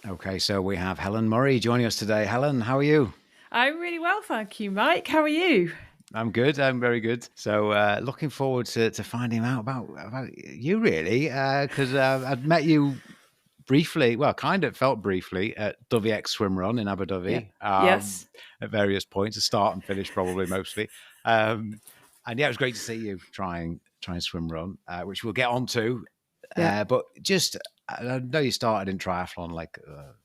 Okay, so we have Helen Murray joining us today. Helen, how are you? I'm really well, thank you, Mike. How are you? I'm good. I'm very good. So, looking forward to finding out about you, really, because I'd met you briefly. Well, kind of felt briefly at WX Swimrun in Abu Yeah. Dhabi Yes. at various points, a start and finish, probably mostly. Um, and yeah, it was great to see you trying swim run, which we'll get onto. Yeah. But just, I know you started in triathlon like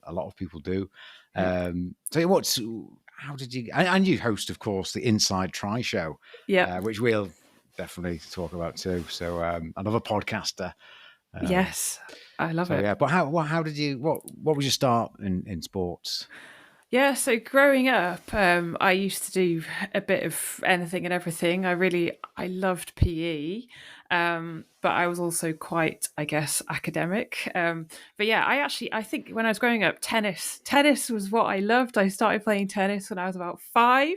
a lot of people do. Yeah. So how did you, and you host, of course, the Inside Tri Show, Yeah. which we'll definitely talk about too. So another podcaster. Um, Yes. I love so it. yeah, but how did you, what was your start in sports? Yeah. So growing up, I used to do a bit of anything and everything. I loved PE, but I was also quite, I guess, academic. But yeah, I think when I was growing up, tennis was what I loved. I started playing tennis when I was about 5.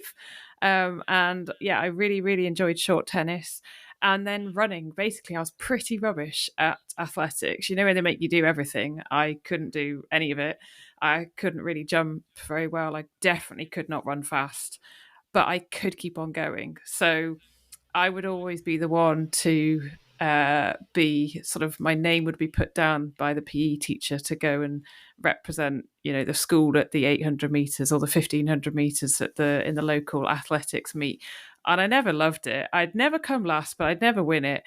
And yeah, I really, really enjoyed short tennis. And then running, basically, I was pretty rubbish at athletics. You know, when they make you do everything, I couldn't do any of it. I couldn't really jump very well. I definitely could not run fast, but I could keep on going. So I would always be the one to be sort of, my name would be put down by the PE teacher to go and represent, the school at the 800 meters or the 1500 meters in the local athletics meet. And I never loved it. I'd never come last, but I'd never win it.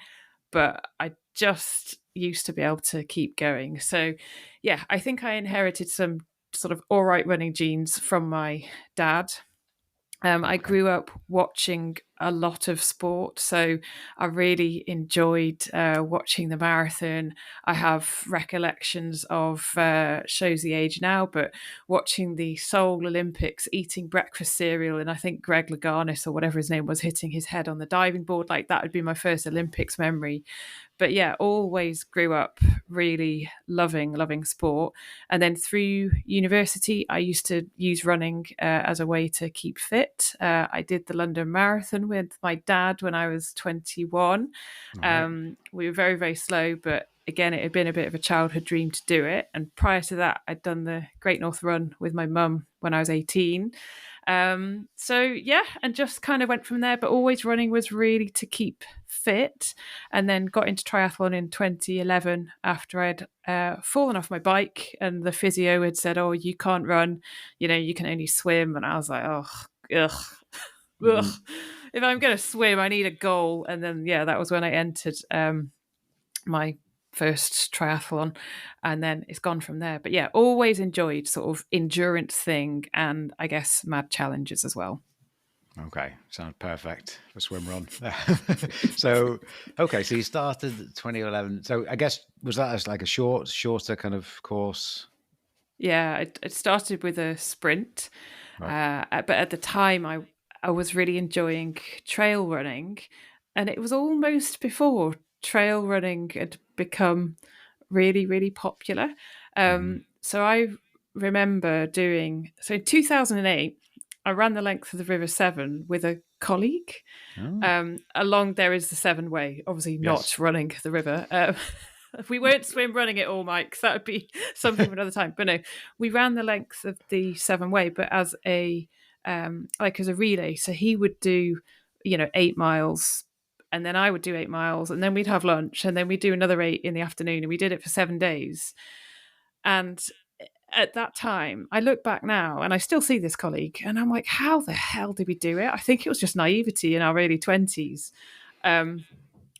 But I just used to be able to keep going. So yeah, I think I inherited some sort of all right running genes from my dad. I Okay. grew up watching a lot of sport, so I really enjoyed watching the marathon. I have recollections of, shows the age now, but watching the Seoul Olympics, eating breakfast cereal, and I think Greg Louganis or whatever his name was hitting his head on the diving board. Like, that would be my first Olympics memory. But yeah, always grew up really loving sport. And then through university, I used to use running as a way to keep fit. I did the London Marathon with my dad when I was 21. All right. We were very, very slow, but again, it had been a bit of a childhood dream to do it. And prior to that, I'd done the Great North Run with my mum when I was 18. So yeah, and just kind of went from there, but always running was really to keep fit. And then got into triathlon in 2011 after I'd fallen off my bike, and the physio had said, "Oh, you can't run, you can only swim." And I was like, "Oh, ugh, ugh. Mm. If I'm going to swim, I need a goal." And then yeah, that was when I entered my first triathlon, and then it's gone from there. But yeah, always enjoyed sort of endurance thing, and I guess mad challenges as well. Okay, sounds perfect for swim run. So, okay, so you started 2011. So I guess was that as like a shorter kind of course? Yeah, it started with a sprint, Right. but at the time I was really enjoying trail running, and it was almost before trail running had become really, really popular. Hmm. So I remember doing, so in 2008, I ran the length of the River Severn with a colleague. Oh, Along there is the Severn Way, obviously yes. not running the river. We weren't swim running it all, Mike. 'Cause that would be something for another time. But no, we ran the length of the Severn Way, but as a like as a relay. So he would do, 8 miles, and then I would do 8 miles, and then we'd have lunch, and then we'd do another 8 in the afternoon, and we did it for 7 days. And at that time, I look back now and I still see this colleague, and I'm like, how the hell did we do it? I think it was just naivety in our early 20s. Um,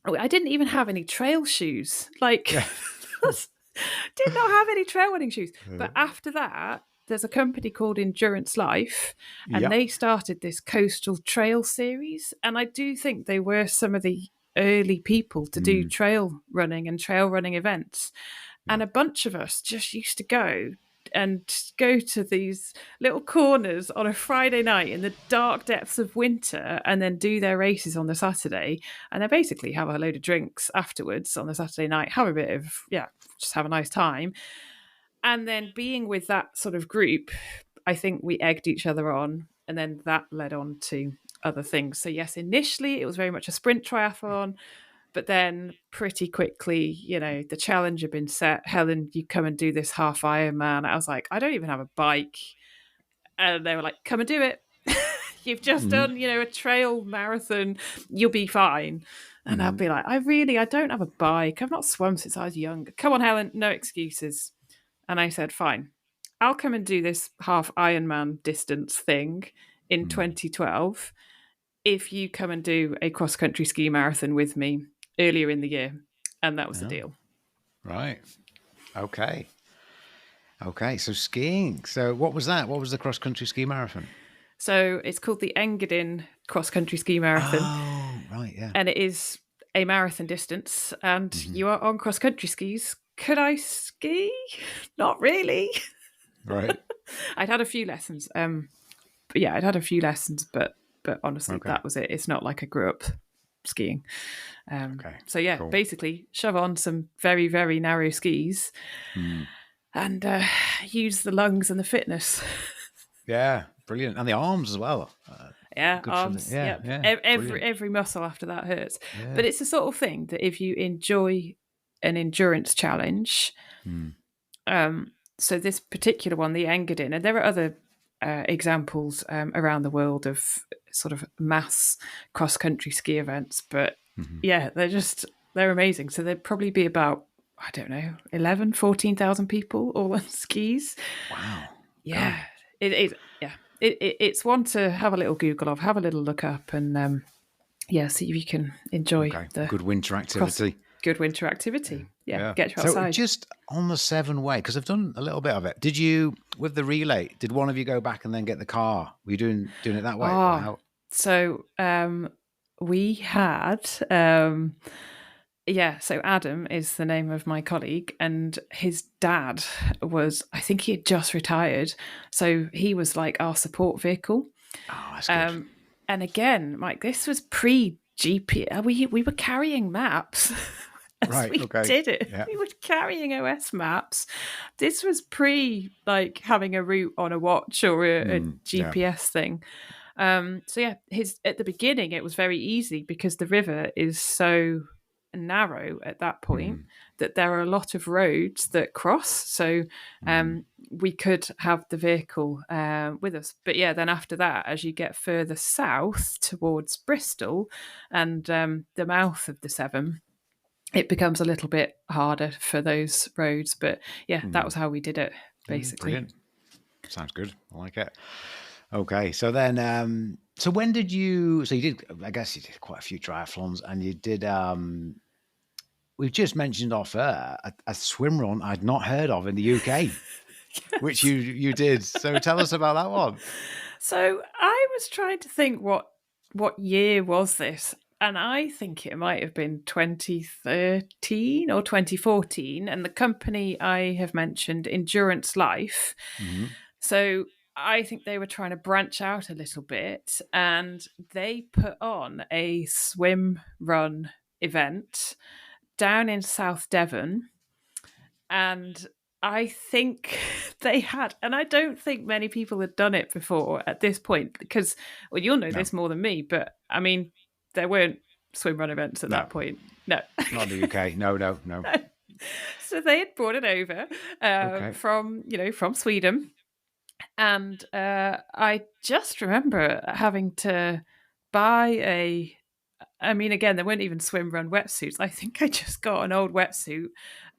I didn't even have any trail shoes. Like, Yeah. did not have any trail running shoes. But after that, there's a company called Endurance Life, and Yeah. they started this coastal trail series. And I do think they were some of the early people to do Mm, trail running events. yeah. And a bunch of us just used to go to these little corners on a Friday night in the dark depths of winter, and then do their races on the Saturday, and then basically have a load of drinks afterwards on the Saturday night, have a bit of, yeah, just have a nice time. And then being with that sort of group, I think we egged each other on, and then that led on to other things. So yes, initially it was very much a sprint triathlon, But then pretty quickly, the challenge had been set. Helen, you come and do this half Ironman. I was like, I don't even have a bike. And they were like, come and do it. You've just done, a trail marathon. You'll be fine. And I'd be like, I don't have a bike. I've not swum since I was young. Come on, Helen, no excuses. And I said, fine, I'll come and do this half Ironman distance thing in 2012 if you come and do a cross-country ski marathon with me earlier in the year. And that was the deal. Right. Okay. So skiing. So what was that? What was the cross-country ski marathon? So it's called the Engadin cross-country ski marathon. Oh, right, yeah. And it is a marathon distance, and you are on cross-country skis. Could I ski? Not really. Right. I'd had a few lessons. But honestly, that was it. It's not like I grew up skiing. So yeah, cool. Basically shove on some very, very narrow skis and use the lungs and the fitness. Yeah, brilliant. And the arms as well. Arms. Every muscle after that hurts. Yeah. But it's the sort of thing that if you enjoy an endurance challenge, so this particular one, the Engadin, and there are other examples around the world of sort of mass cross-country ski events, but they're amazing. So there'd probably be about, I don't know, 11, 14,000 people all on skis. Wow. Yeah. It's one to have a little Google of, have a little look up, and see if you can enjoy the good winter activity. Good winter activity. Yeah, get you outside. So just on the 7-way, because I've done a little bit of it. Did you, with the relay, did one of you go back and then get the car? Were you doing it that way? So we had, so Adam is the name of my colleague, and his dad I think he had just retired. So he was like our support vehicle. Oh, that's good. And again, Mike, this was pre-GPS. We were carrying maps. Right, did it. Yeah. We were carrying OS maps. This was pre having a route on a watch or a GPS thing. At the beginning it was very easy because the river is so narrow at that point that there are a lot of roads that cross. So we could have the vehicle with us. But then after that, as you get further south towards Bristol and the mouth of the Severn, it becomes a little bit harder for those roads. But that was how we did it, basically. Brilliant. Sounds good. I like it. Okay. So then, so when did you, I guess you did quite a few triathlons, and you did, we've just mentioned off air a swim run I'd not heard of in the UK, yes. Which you did. So tell us about that one. So I was trying to think what year was this? And I think it might have been 2013 or 2014. And the company I have mentioned, Endurance Life. So I think they were trying to branch out a little bit, and they put on a swim run event down in South Devon. And I think they had, and I don't think many people had done it before at this point, because, well, you'll know this more than me, but I mean, there weren't swim run events at that point. No. Not in the UK. No. So they had brought it over from Sweden. And I just remember having to buy again, there weren't even swim run wetsuits. I think I just got an old wetsuit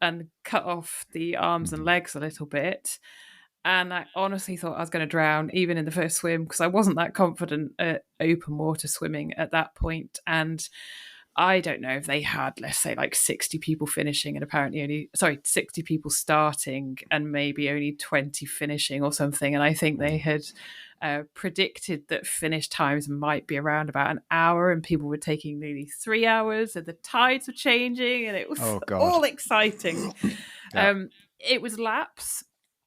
and cut off the arms and legs a little bit. And I honestly thought I was going to drown even in the first swim, because I wasn't that confident at open water swimming at that point. And I don't know if they had, let's say, 60 people finishing, and apparently 60 people starting and maybe only 20 finishing or something. And I think they had predicted that finish times might be around about an hour, and people were taking nearly 3 hours, and the tides were changing, and it was all exciting. It was laps.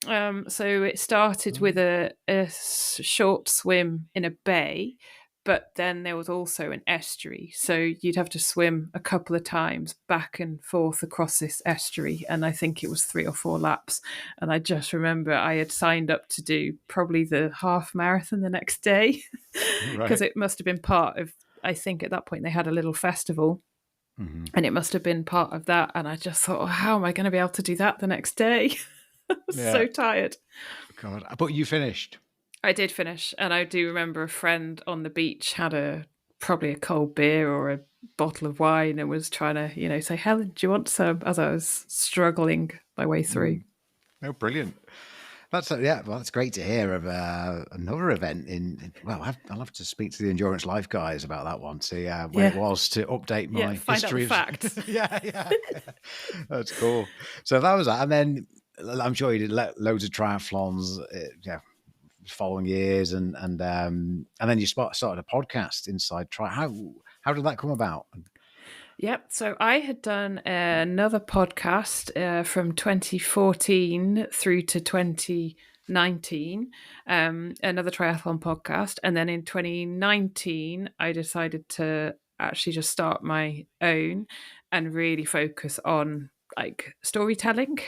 So it started with a short swim in a bay, but then there was also an estuary. So you'd have to swim a couple of times back and forth across this estuary. And I think it was 3 or 4 laps. And I just remember I had signed up to do probably the half marathon the next day, because it must have been part of, I think at that point they had a little festival. And it must have been part of that. And I just thought, oh, how am I going to be able to do that the next day? I was so tired. God, but you finished. I did finish. And I do remember a friend on the beach had probably a cold beer or a bottle of wine and was trying to, say, Helen, do you want some? As I was struggling my way through. Oh, brilliant. That's well, that's great to hear of another event well, I'll have to speak to the Endurance Life guys about that one, see where it was to update my find history. out the facts. yeah. That's cool. So that was that. And then I'm sure you did loads of triathlons, following years, and then you started a podcast, Inside Tri. How did that come about? Yep. So I had done another podcast from 2014 through to 2019, another triathlon podcast. And then in 2019, I decided to actually just start my own and really focus on like storytelling.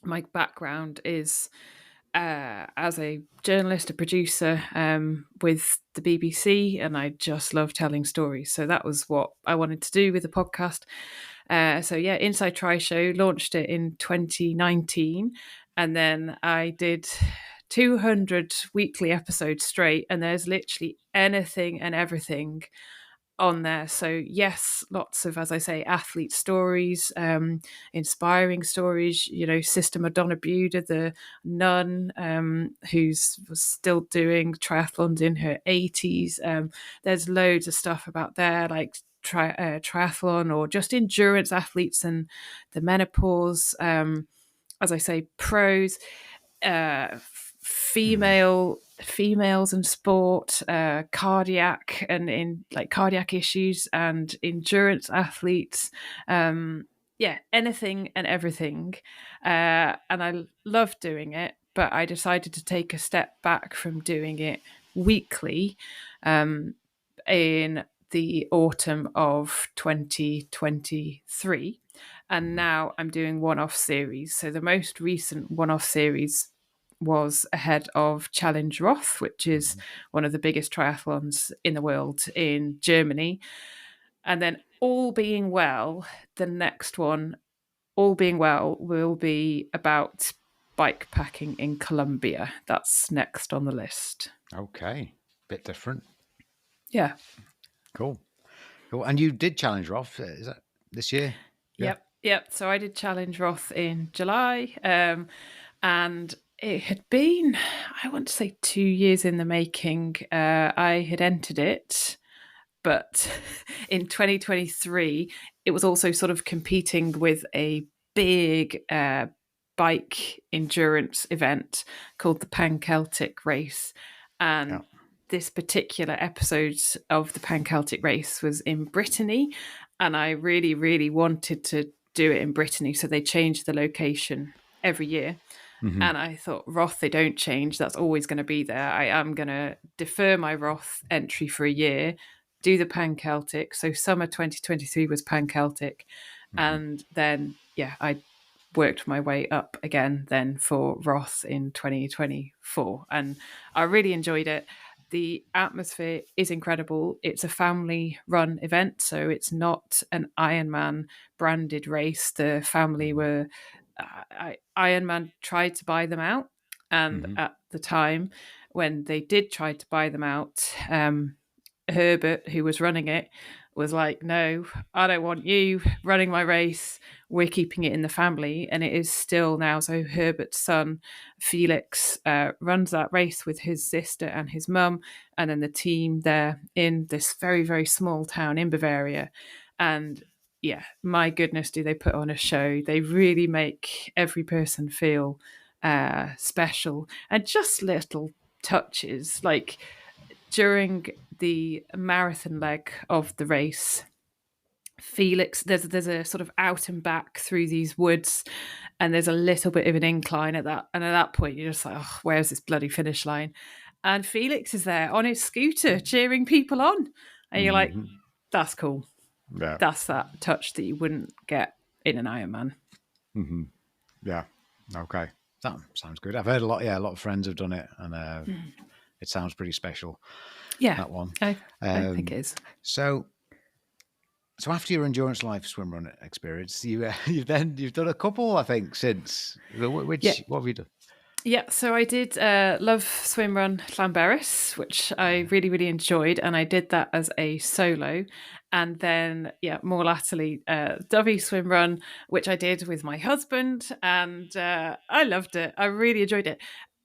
My background is as a journalist, a producer with the BBC, and I just love telling stories. So that was what I wanted to do with the podcast. Inside Tri Show, launched it in 2019, and then I did 200 weekly episodes straight, and there's literally anything and everything on there. So yes, lots of, as I say, athlete stories, inspiring stories. Sister Madonna Buda, the nun was still doing triathlons in her 80s. There's loads of stuff about there, like triathlon or just endurance athletes and the menopause. As I say, pros, females in sport, cardiac and in like cardiac issues and endurance athletes. Anything and everything. And I love doing it, but I decided to take a step back from doing it weekly in the autumn of 2023. And now I'm doing one-off series. So the most recent one-off series was ahead of Challenge Roth, which is one of the biggest triathlons in the world in Germany. And then all being well, the next one, all being well, will be about bike packing in Colombia. That's next on the list. Okay. Bit different. Yeah. Cool. And you did Challenge Roth, is that this year? Yep. So I did Challenge Roth in July. And it had been, I want to say, 2 years in the making. I had entered it, but in 2023, it was also sort of competing with a big bike endurance event called the Pan Celtic Race. And this particular episode of the Pan Celtic Race was in Brittany. And I really, really wanted to do it in Brittany. So they changed the location every year. And I thought, Roth, they don't change. That's always going to be there. I am going to defer my Roth entry for a year, do the Pan Celtic. So summer 2023 was Pan Celtic. And then, I worked my way up again then for Roth in 2024. And I really enjoyed it. The atmosphere is incredible. It's a family-run event, so it's not an Ironman branded race. The family were... Ironman tried to buy them out, and at the time when they did try to buy them out, Herbert, who was running it, was like, no, I don't want you running my race. We're keeping it in the family. And it is still now. So Herbert's son, Felix, runs that race with his sister and his mum, and then the team there in this very, very small town in Bavaria. And my goodness, do they put on a show. They really make every person feel special. And just little touches, like during the marathon leg of the race, Felix, there's a sort of out and back through these woods, and there's a little bit of an incline at that point you're just like, oh, where's this bloody finish line? And Felix is there on his scooter cheering people on, and you're like, that's cool. Yeah. That's that touch that you wouldn't get in an Ironman. Yeah. Okay. That sounds good. I've heard a lot of friends have done it, and it sounds pretty special. Yeah. That one. I think it is. So So after your endurance life swim run experience, you've done a couple, I think, since. Yeah. What have you done? Yeah, so I did love swimrun Llanberis, which I really, really enjoyed, and I did that as a solo. And then, yeah, more latterly, Dovey swimrun, which I did with my husband, and I loved it. I really enjoyed it.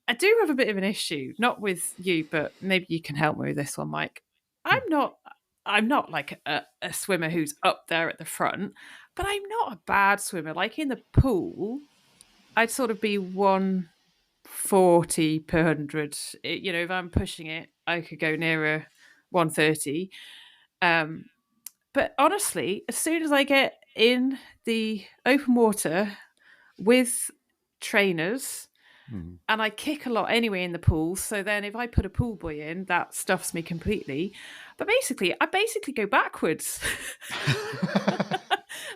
I do have a bit of an issue, not with you, but maybe you can help me with this one, Mike. I'm not, I'm not like a swimmer who's up there at the front, but I'm not a bad swimmer. Like in the pool, I'd sort of be 140 per 100. If I'm pushing it, I could go nearer 130. Um, but honestly, as soon as I get in the open water with trainers, Mm. and I kick a lot anyway in the pool, so then if I put a pool buoy in, that stuffs me completely. But basically, I go backwards.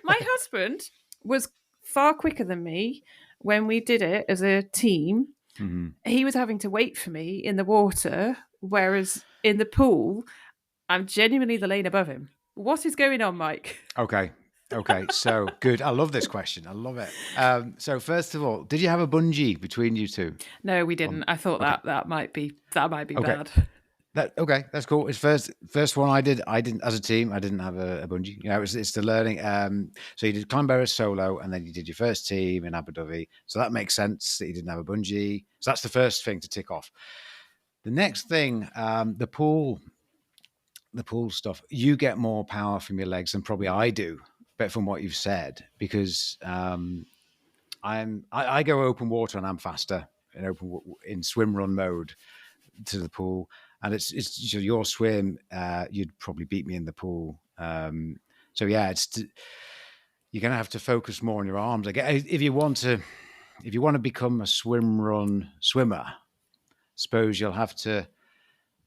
My husband was far quicker than me when we did it as a team. Mm-hmm. He was having to wait for me in the water, whereas in the pool, I'm genuinely the lane above him. What is going on, Mike? Okay. Okay. So good. I love this question. I love it. So first of all, did you have a bungee between you two? No, we didn't. I thought Okay. that might be Okay. bad. That's cool. It's first one I did. I didn't as a team. I didn't have a bungee. It's the learning. So you did Clanberis solo, and then you did your first team in Abu Dhabi. So that makes sense that you didn't have a bungee. So that's the first thing to tick off. The next thing, the pool stuff. You get more power from your legs than probably I do, but from what you've said, because I go open water and I'm faster in swim run mode to the pool, and it's your swim. You'd probably beat me in the pool. So yeah, you're gonna have to focus more on your arms. If you want to become a swim run swimmer, suppose you'll have to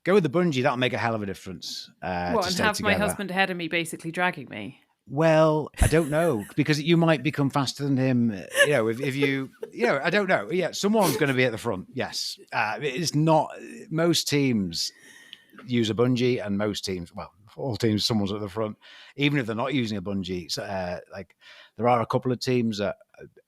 go with the bungee. That'll make a hell of a difference What, to and stay have my together. husband ahead of me basically dragging me? Well, I don't know because you might become faster than him. If you, I don't know. Yeah, someone's going to be at the front. Yes, it's not. Most teams use a bungee, and most teams, well, all teams, someone's at the front, even if they're not using a bungee. So, like, there are a couple of teams that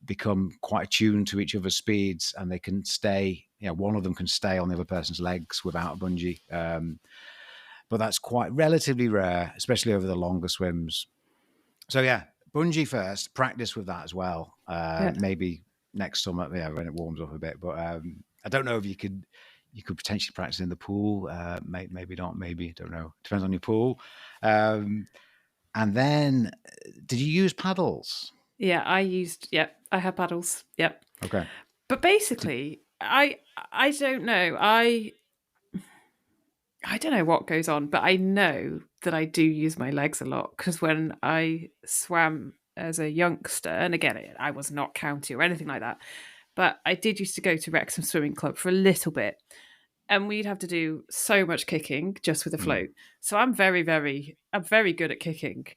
become quite attuned to each other's speeds, and they can stay. One of them can stay on the other person's legs without a bungee. But that's quite relatively rare, especially over the longer swims. So yeah, bungee first. Practice with that as well. Yeah. Maybe next summer, when it warms up a bit. But I don't know if you could potentially practice in the pool. Maybe not. Maybe, don't know. Depends on your pool. And then, did you use paddles? Yeah, I had paddles. Yep. Okay. But basically, I don't know. I don't know what goes on, but I know that I do use my legs a lot because when I swam as a youngster, and again, I was not county or anything like that, but I did used to go to Wrexham Swimming Club for a little bit, and we'd have to do so much kicking just with a float. So I'm very good at kicking,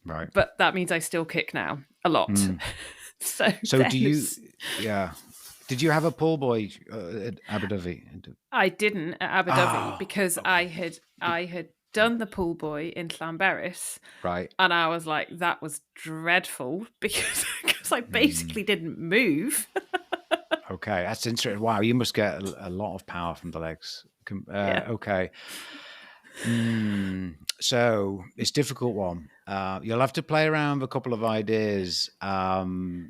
Right. but that means I still kick now a lot. So Do you? Yeah. Did you have a pool boy at Abu Dhabi? I didn't at Abu Dhabi Oh, because okay. I had done the pool boy in Llanberis, Right. and I was like, that was dreadful because I basically didn't move. Okay, that's interesting. Wow, you must get a lot of power from the legs. Yeah. Okay. So it's a difficult one. You'll have to play around with a couple of ideas. Yeah,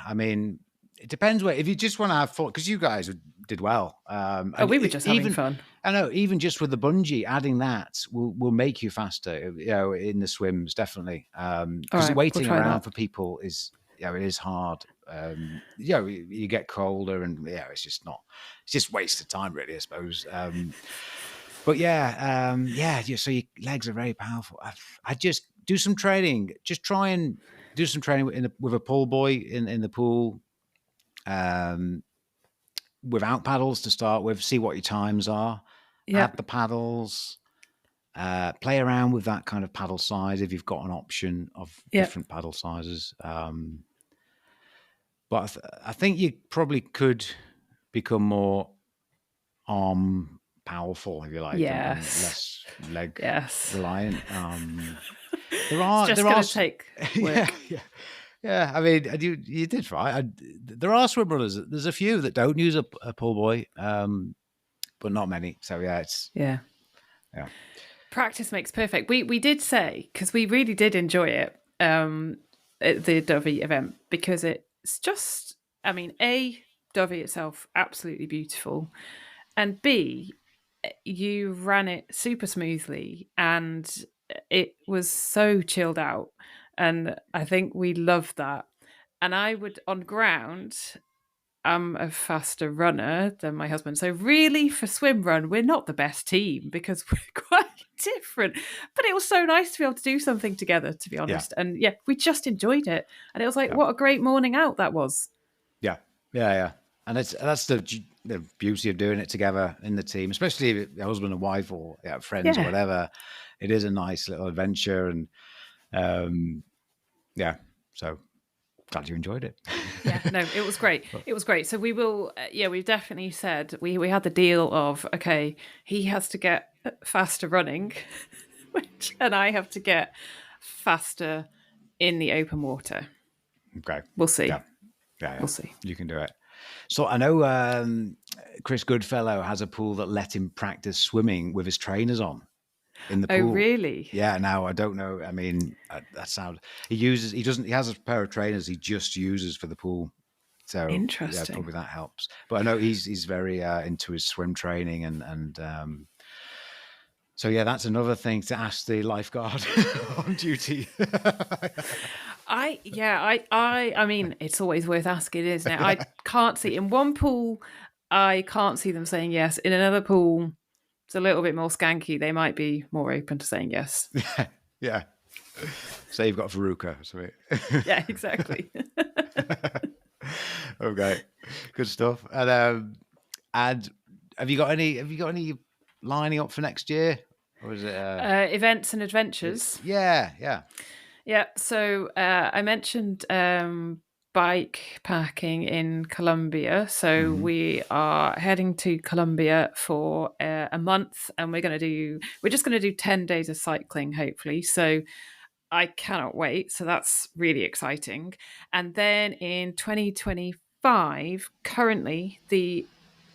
I mean, it depends if you just want to have fun, because you guys did well. Oh, we were just having fun. I know, even just with the bungee, adding that will make you faster. In the swims, definitely. Because right, waiting we'll try around that. for people it is hard. You get colder, and it's just not. It's just wasted time, really, I suppose. But so your legs are very powerful. I just do some training. Just try and do some training with a pull buoy in the pool, without paddles to start with. See what your times are. Yeah. Add the paddles. Play around with that kind of paddle size if you've got an option of Yeah. different paddle sizes. But I think you probably could become more arm powerful, if you like, and Yes. less leg Yes. reliant. It's just going to take yeah, work. yeah, yeah. I mean, and you did right. There are swim runners. There's a few that don't use a pull buoy, but not many. So yeah, it's Yeah. yeah, Practice makes perfect. We did say, because we really did enjoy it, at the Dovey event, because it's just, I mean, A, Dovey itself, absolutely beautiful. And B, you ran it super smoothly and it was so chilled out. And I think we loved that. And I would, on ground, I'm a faster runner than my husband. So really for swim run, we're not the best team because we're quite different. But it was so nice to be able to do something together, to be yeah, honest. And yeah, we just enjoyed it. And it was like, yeah, what a great morning out that was. yeah, yeah, yeah. And that's the beauty of doing it together in the team, especially if you're husband and wife or friends or Yeah. whatever. It is a nice little adventure, and yeah. So glad you enjoyed it. Yeah, no, it was great. It was great. So we will, we've definitely said we had the deal of, okay, he has to get faster running, and I have to get faster in the open water. Okay. We'll see. Yeah. Yeah. We'll see. You can do it. So I know Chris Goodfellow has a pool that let him practice swimming with his trainers on in the Oh, pool. really? Yeah. Now I don't know. I mean, that sounds. He has a pair of trainers he just uses for the pool. So yeah, Interesting. probably that helps. But I know he's very into his swim training and so yeah, that's another thing to ask the lifeguard on duty. I mean, it's always worth asking, isn't it? I can't see in one pool, I can't see them saying yes. In another pool, it's a little bit more skanky. They might be more open to saying yes. Yeah. Say you've got Veruca or something. Yeah, exactly. Okay, good stuff. And have you got any lining up for next year, or is it? Events and adventures. Yeah, yeah. Yeah. So I mentioned bike packing in Colombia. So we are heading to Colombia for a month, and we're just going to do 10 days of cycling, hopefully. So I cannot wait. So that's really exciting. And then in 2025, currently the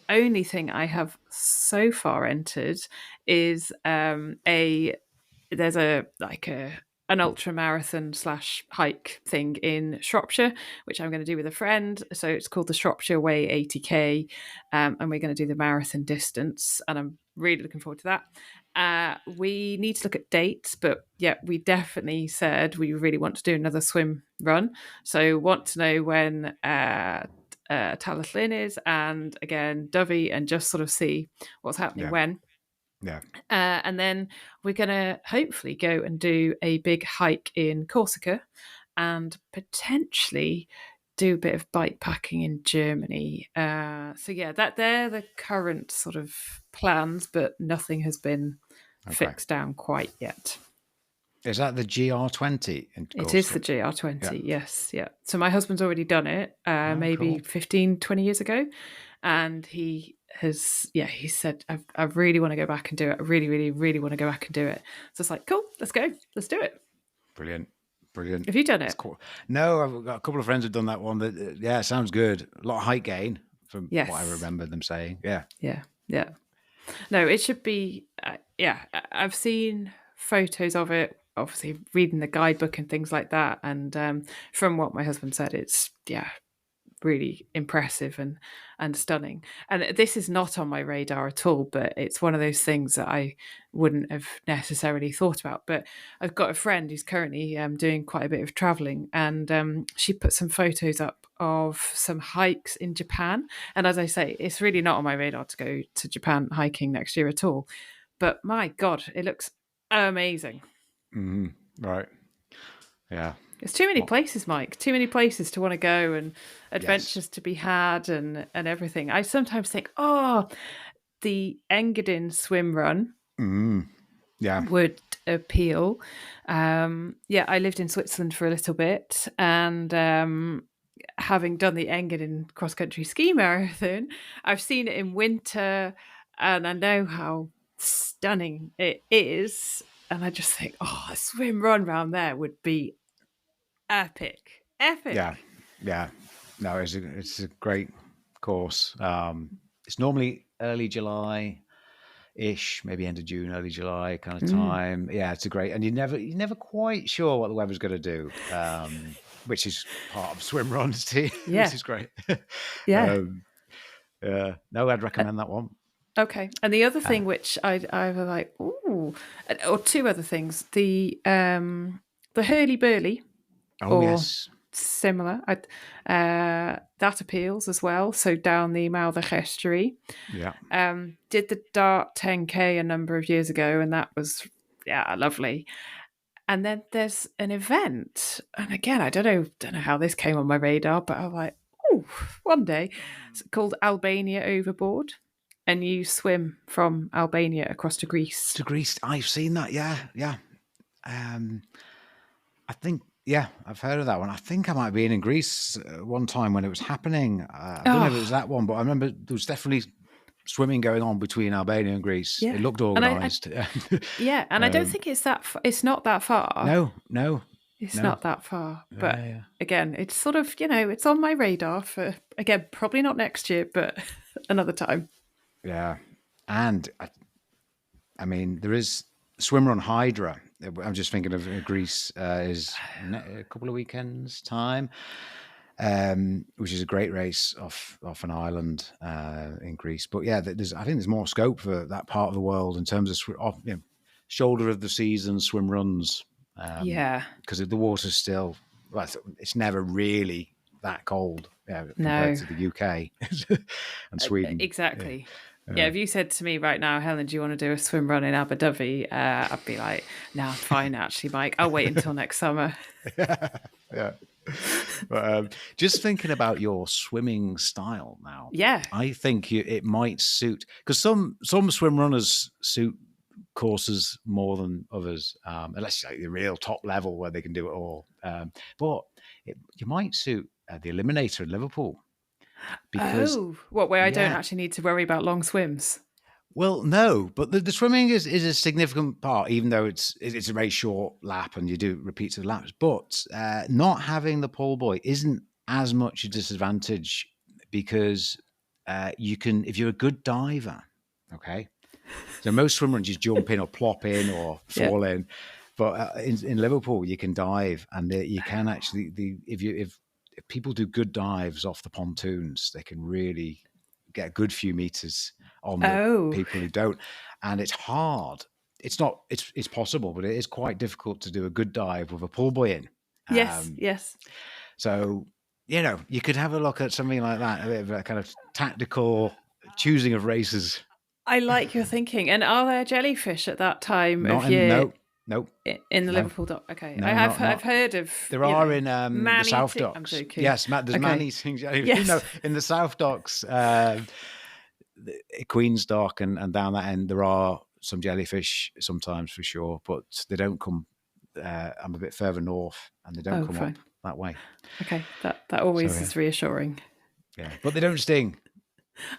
only thing I have so far entered is there's an ultra marathon / hike thing in Shropshire, which I'm going to do with a friend. So it's called the Shropshire Way 80K, and we're going to do the marathon distance, and I'm really looking forward to that. We need to look at dates, but yeah, we definitely said we really want to do another swim run. So want to know when Tallaght is, and again Dovey, and just sort of see what's happening when. Yeah. And then we're going to hopefully go and do a big hike in Corsica and potentially do a bit of bike packing in Germany. So yeah, they're the current sort of plans, but nothing has been fixed down quite yet. Is that the GR20? It is the GR20, yes. Yeah. So my husband's already done it maybe cool. 15, 20 years ago. And he said, I really want to go back and do it. I really, really, really want to go back and do it. So it's like, cool, let's go. Let's do it. Brilliant. Have you done it? Cool. No, I've got a couple of friends who've done that one. That yeah, sounds good. A lot of height gain from what I remember them saying. Yeah. Yeah. Yeah. No, it should be, I've seen photos of it, obviously reading the guidebook and things like that. And from what my husband said, it's, really impressive and stunning. And this is not on my radar at all, but it's one of those things that I wouldn't have necessarily thought about. But I've got a friend who's currently doing quite a bit of traveling, and she put some photos up of some hikes in Japan. And as I say, it's really not on my radar to go to Japan hiking next year at all. But my God, it looks amazing. Right. Yeah. There's too many places, Mike. Too many places to want to go, and adventures to be had, and everything. I sometimes think, the Engadin swim run would appeal. I lived in Switzerland for a little bit, and having done the Engadin cross-country ski marathon, I've seen it in winter. and I know how stunning it is. And I just think, a swim run round there would be epic. Yeah, Epic. yeah. No, it's a great course. It's normally early July ish, maybe end of June, early July kind of time. Yeah, it's a great, and you're never quite sure what the weather's going to do, which is part of swim runs too, which Yeah. is great. Yeah. Yeah, no, I'd recommend that one. Okay. And the other thing which I was like, ooh, or two other things. The hurly burly Oh or yes, similar. That appeals as well. So down the Malvach estuary. yeah. Did the Dart 10K a number of years ago, and that was lovely. And then there's an event, and again, I don't know how this came on my radar, but I'm like, oh, one day, it's called Albania Overboard, and you swim from Albania across to Greece. To Greece, I've seen that. Yeah, yeah. I think, yeah, I've heard of that one. I think I might have been in Greece one time when it was happening. I don't know if it was Oh, that one, but I remember there was definitely swimming going on between Albania and Greece. yeah, It looked and organised. and I don't think it's it's not that far. No, no, It's no. not that far, Yeah, but yeah. again, it's sort of it's on my radar for again, probably not next year, but another time. Yeah. And I mean, there is swimrun Hydra. I'm just thinking of Greece is a couple of weekends time, which is a great race off an island in Greece. But yeah, I think there's more scope for that part of the world in terms of shoulder of the season swim runs, Yeah, because the water's still, well, it's never really that cold compared no, to the UK and Sweden. Yeah. exactly. Yeah, if you said to me right now, Helen, do you want to do a swim run in Abu Dhabi? I'd be like, no, I'm fine, actually, Mike. I'll wait until next summer. Yeah. But just thinking about your swimming style now, Yeah. I think it might suit, because some swim runners suit courses more than others, unless you're like the real top level where they can do it all. But you might suit the Eliminator in Liverpool because, Oh, what, where I don't yeah, actually need to worry about long swims? well, no, but the swimming is a significant part, even though it's a very short lap and you do repeats of laps. But not having the pole buoy isn't as much a disadvantage because you can, if you're a good diver, okay. So most swim runs just jump in or plop in or Yeah. fall in, but in Liverpool you can dive, and you can actually if people do good dives off the pontoons, they can really get a good few meters on the Oh, people who don't, and it's hard. It's not. It's possible, but it is quite difficult to do a good dive with a pull buoy in. yes, yes. So you could have a look at something like that, a bit of a kind of tactical choosing of races. I like your thinking. And are there jellyfish at that time Not of in year nope, in the no, Liverpool dock? Okay, no, I've heard of There are in man the South eating. I'm Docks. joking. Yes, there's Okay. man eating jellyfish. Yes. In the South Docks, Queen's Dock and down that end, there are some jellyfish sometimes for sure, but they don't come. I'm a bit further north, and they don't Oh, come fine. up that way. Okay, that always So, yeah. is reassuring. Yeah, but they don't sting.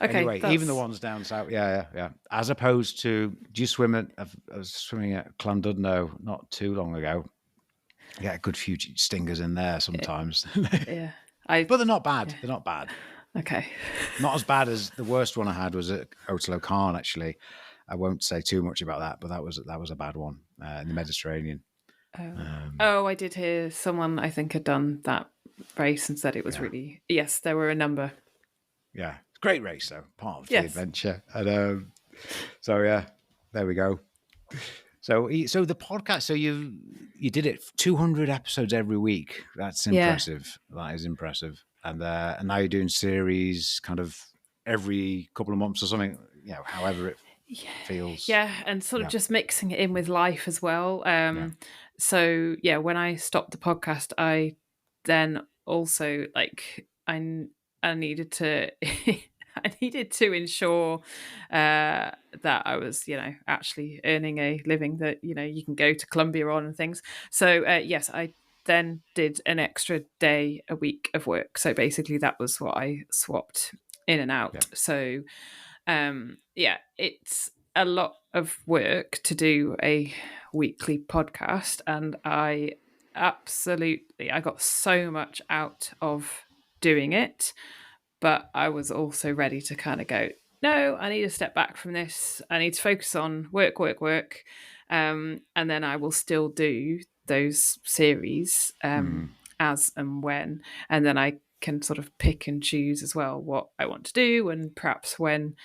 Okay, Anyway, even the ones down south, yeah. As opposed to, do you swim at? I was swimming at Llandudno not too long ago. Yeah, a good few stingers in there sometimes. Yeah, But they're not bad. They're not bad. Okay. Not as bad as the worst one I had was at Otelo Khan, actually. I won't say too much about that, but that was a bad one in the Mediterranean. I did hear someone I think had done that race and said it was really, yes, there were a number. Yeah, great race though, part of the Yes. adventure. And so yeah, there we go. So the podcast. So you did it 200 episodes every week. That's impressive. That is impressive. And now you're doing series kind of every couple of months or something. However it feels. Yeah, and sort of just mixing it in with life as well. So yeah, when I stopped the podcast, I then also I needed to I needed to ensure that I was actually earning a living that you can go to Colombia on and things. So yes, I then did an extra day a week of work. So basically, that was what I swapped in and out. Yeah. So Yeah, it's a lot of work to do a weekly podcast, and I got so much out of doing it, but I was also ready to kind of go, no, I need to step back from this. I need to focus on work. And then I will still do those series as and when. And then I can sort of pick and choose as well what I want to do, and perhaps when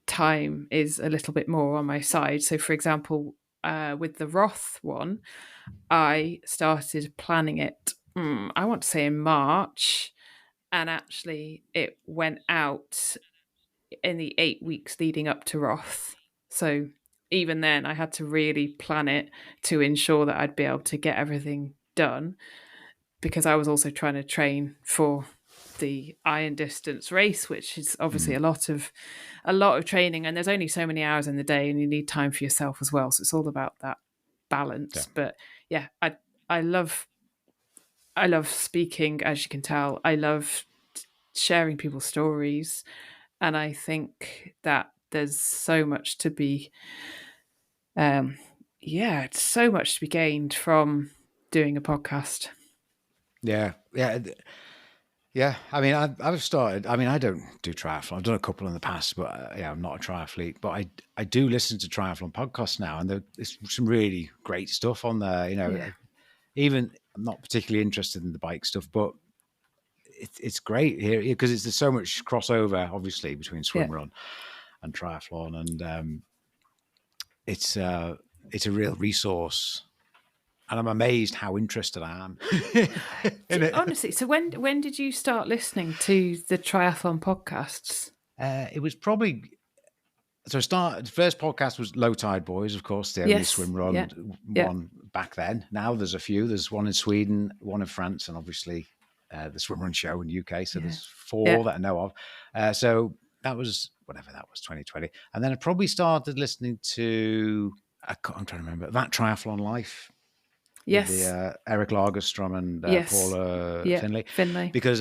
time is a little bit more on my side. So, for example, with the Roth one, I started planning it, I want to say in March, and actually it went out in the 8 weeks leading up to Roth. So even then, I had to really plan it to ensure that I'd be able to get everything done, because I was also trying to train for the iron distance race, which is obviously a lot of training, and there's only so many hours in the day, and you need time for yourself as well. So it's all about that balance. But yeah, I love speaking, as you can tell. I love sharing people's stories, and I think that there's so much to be it's so much to be gained from doing a podcast. Yeah. I mean, I've started. I mean, I don't do triathlon. I've done a couple in the past, but I'm not a triathlete. But I do listen to triathlon podcasts now, and there's some really great stuff on there. Even I'm not particularly interested in the bike stuff, but it's great here because there's so much crossover, obviously, between swimrun and triathlon, and it's a real resource. And I'm amazed how interested I am in it. Honestly, so when did you start listening to the triathlon podcasts? It was probably the first podcast was Low Tide Boys, of course, the only swim run one back then. Now there's a few. There's one in Sweden, one in France, and obviously the Swim Run Show in the UK. So there's 4 that I know of. So that was whatever that was, 2020. And then I probably started listening to, I'm trying to remember, That Triathlon Life. Yes. With the Eric Lagerstrom and Paula Finlay. Because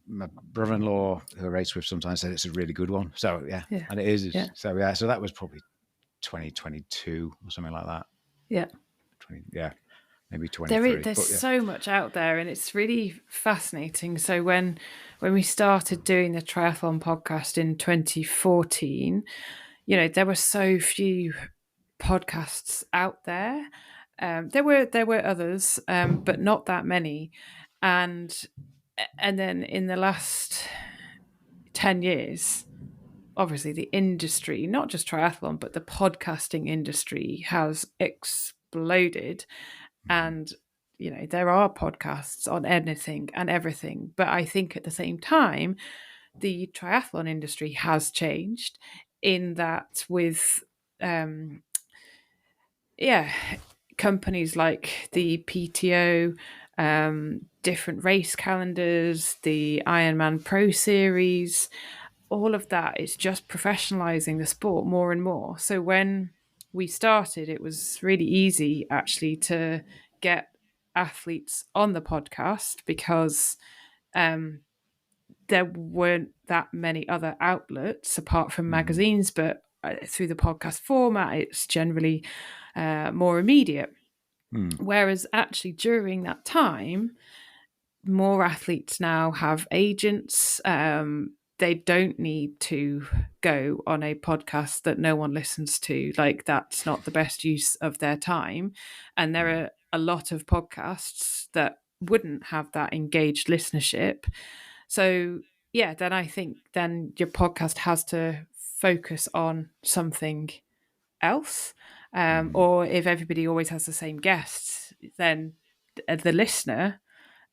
my brother-in-law, who I race with sometimes, said it's a really good one. So, and it is. Yeah. So that was probably 2022 or something like that. Yeah. Maybe 23. There's so much out there, and it's really fascinating. So when we started doing the triathlon podcast in 2014, there were so few podcasts out there. There were others, but not that many. And then in the last 10 years, obviously the industry, not just triathlon, but the podcasting industry has exploded. And, there are podcasts on anything and everything. But I think at the same time, the triathlon industry has changed in that with, companies like the PTO, different race calendars, the Ironman Pro Series, all of that is just professionalizing the sport more and more. So when we started, it was really easy actually to get athletes on the podcast because there weren't that many other outlets apart from magazines, but through the podcast format, it's generally more immediate. Whereas actually during that time, more athletes now have agents. They don't need to go on a podcast that no one listens to. Like, that's not the best use of their time. And there are a lot of podcasts that wouldn't have that engaged listenership. So then I think then your podcast has to focus on something else. Or if everybody always has the same guests, then the listener,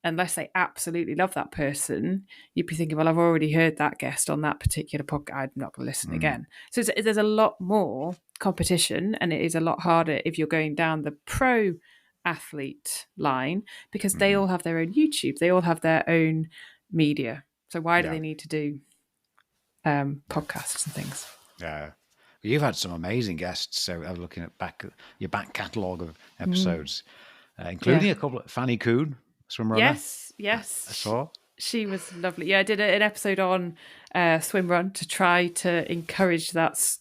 unless they absolutely love that person, you'd be thinking, well, I've already heard that guest on that particular podcast. I'm not going to listen again. So there's a lot more competition, and it is a lot harder if you're going down the pro athlete line, because they all have their own YouTube. They all have their own media. So why do they need to do podcasts and things? Yeah. You've had some amazing guests. So I was looking at your back catalogue of episodes, including a couple of Fanny Coon, swim runner. Yes. I saw. She was lovely. Yeah, I did an episode on swimrun to try to encourage that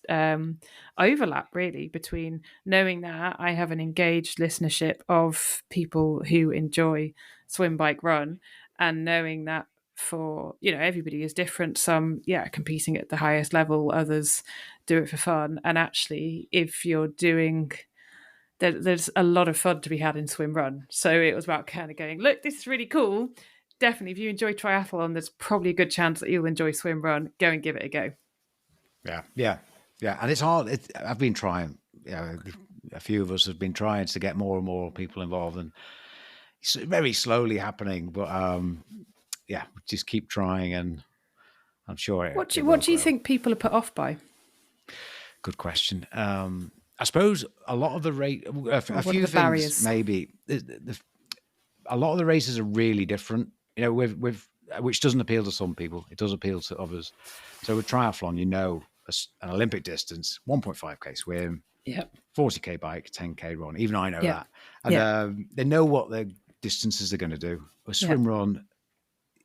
overlap, really, between knowing that I have an engaged listenership of people who enjoy swim, bike, run, and knowing that for, everybody is different. Some, competing at the highest level, others do it for fun. And actually, if you're doing there's a lot of fun to be had in swim run. So it was about kind of going, look, this is really cool. Definitely, if you enjoy triathlon, there's probably a good chance that you'll enjoy swim run. Go and give it a go. Yeah. And it's hard. I've been trying. A few of us have been trying to get more and more people involved, and it's very slowly happening. But just keep trying, and I'm sure. What do you think people are put off by? Good question. I suppose a lot of the a few things barriers? Maybe. A lot of the races are really different. With which doesn't appeal to some people. It does appeal to others. So with triathlon, an Olympic distance, 1.5k swim, 40k bike, 10k run. Even I know that, and they know what their distances they're going to do. A swim run,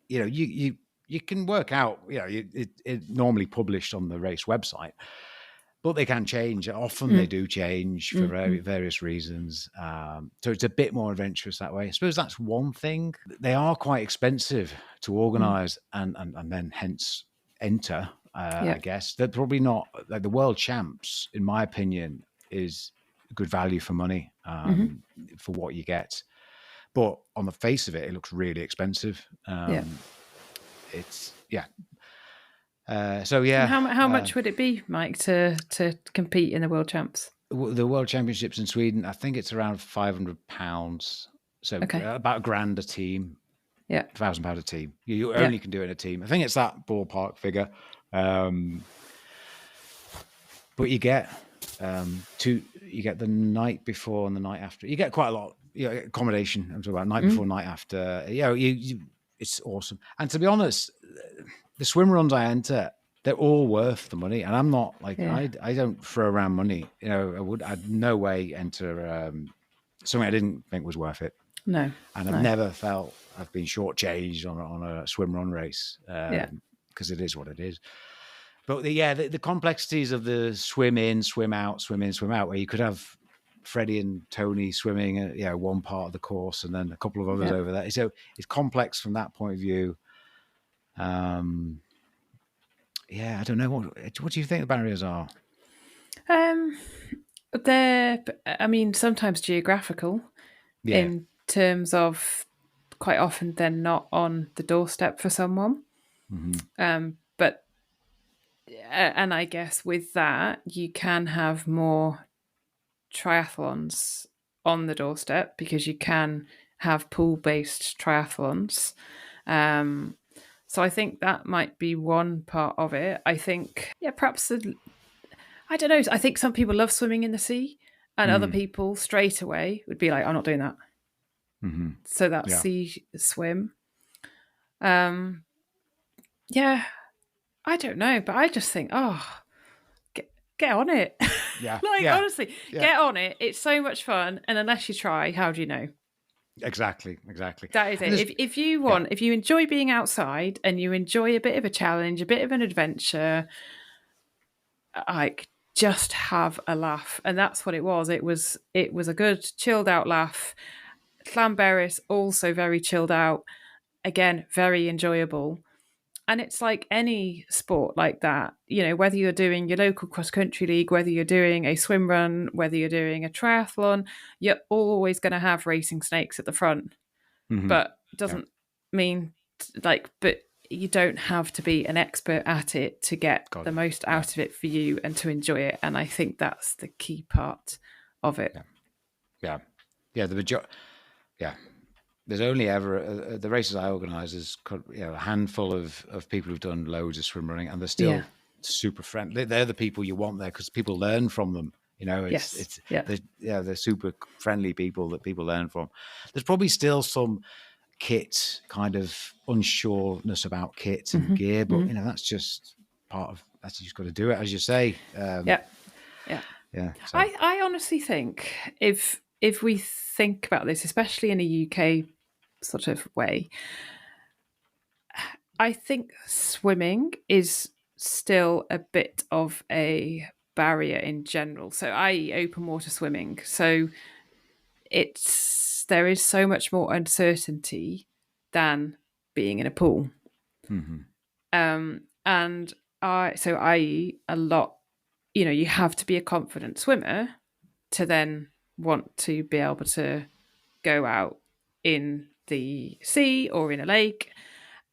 you can work out. It's normally published on the race website. But they can change. Often they do change for various reasons. So it's a bit more adventurous that way. I suppose that's one thing. They are quite expensive to organise and then hence enter, I guess. They're probably not, like the world champs, in my opinion, is good value for money for what you get. But on the face of it, it looks really expensive. It's, And how much would it be, Mike, to compete in the World Champs? The World Championships in Sweden, I think it's around £500. So about $1,000 a team. Yeah, £1,000 a team. You only can do it in a team. I think it's that ballpark figure. But you get you get the night before and the night after. You get quite a lot. Accommodation. I'm talking about night before, night after. It's awesome. And to be honest, the swim runs I enter, they're all worth the money. And I'm not like, I don't throw around money. I'd no way enter something I didn't think was worth it. No. And I've never felt I've been shortchanged on a swim run race because it is what it is. But the complexities of the swim in, swim out, where you could have Freddie and Tony swimming one part of the course and then a couple of others over there. So it's complex from that point of view. I don't know. What do you think the barriers are? They're, sometimes geographical in terms of quite often they're not on the doorstep for someone. But and I guess with that, you can have more triathlons on the doorstep because you can have pool-based triathlons. So I think that might be one part of it. I think, perhaps, I don't know. I think some people love swimming in the sea and other people straight away would be like, I'm not doing that. So that's sea swim. I don't know, but I just think, get on it. Honestly, get on it. It's so much fun. And unless you try, how do you know? Exactly. That is it. If you enjoy being outside and you enjoy a bit of a challenge, a bit of an adventure, like just have a laugh. And that's what it was. It was a good chilled out laugh. Llanberis also very chilled out. Again, very enjoyable. And it's like any sport like that, whether you're doing your local cross-country league, whether you're doing a swim run, whether you're doing a triathlon, you're always going to have racing snakes at the front. But doesn't mean but you don't have to be an expert at it to get the most out of it for you and to enjoy it. And I think that's the key part of it. There's only ever the races I organise is a handful of people who've done loads of swim running, and they're still super friendly. They're the people you want there because people learn from them. They're super friendly people that people learn from. There's probably still some kit kind of unsureness about kit and gear, but that's just part of that's you just got to do it as you say. So. I honestly think if we think about this, especially in a UK sort of way, I think swimming is still a bit of a barrier in general. So I open water swimming. So there is so much more uncertainty than being in a pool. Hmm. And I a lot, you have to be a confident swimmer to then want to be able to go out in the sea or in a lake,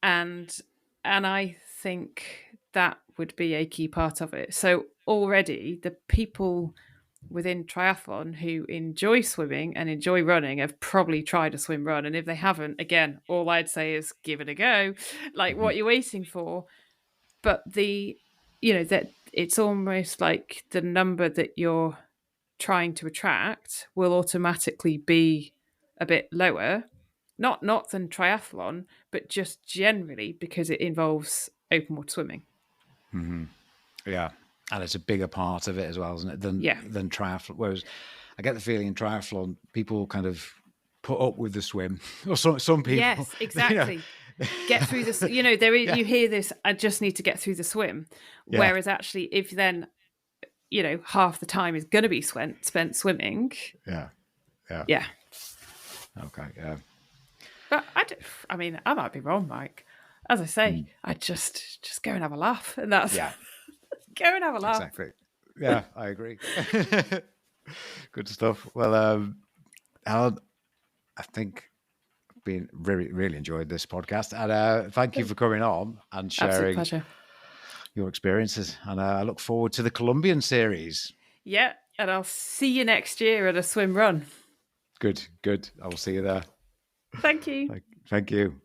and I think that would be a key part of it. So already the people within triathlon who enjoy swimming and enjoy running have probably tried a swim run, and if they haven't, again, all I'd say is give it a go. Like, Hmm. what you're waiting for? But that it's almost like the number that you're trying to attract will automatically be a bit lower, not than triathlon, but just generally because it involves open water swimming. Yeah, and it's a bigger part of it as well, isn't it, than Yeah. triathlon? Whereas I get the feeling in triathlon, people kind of put up with the swim, or some people, Yes, you know, exactly. Get through this. yeah, You hear this. I just need to get through the swim. yeah, Whereas actually, if then half the time is going to be spent swimming. yeah, yeah. Yeah. Okay, yeah. But I mean, I might be wrong, Mike. As I say, Mm. I just go and have a laugh, and that's Yeah, go and have a laugh. exactly. Yeah, I agree. Good stuff. Well, Alan, I think I've been really enjoyed this podcast, and thank you for coming on and Absolute sharing pleasure. your experiences. And I look forward to the Colombian series. Yeah, and I'll see you next year at a swim run. Good, good. I will see you there. Thank you. Thank you.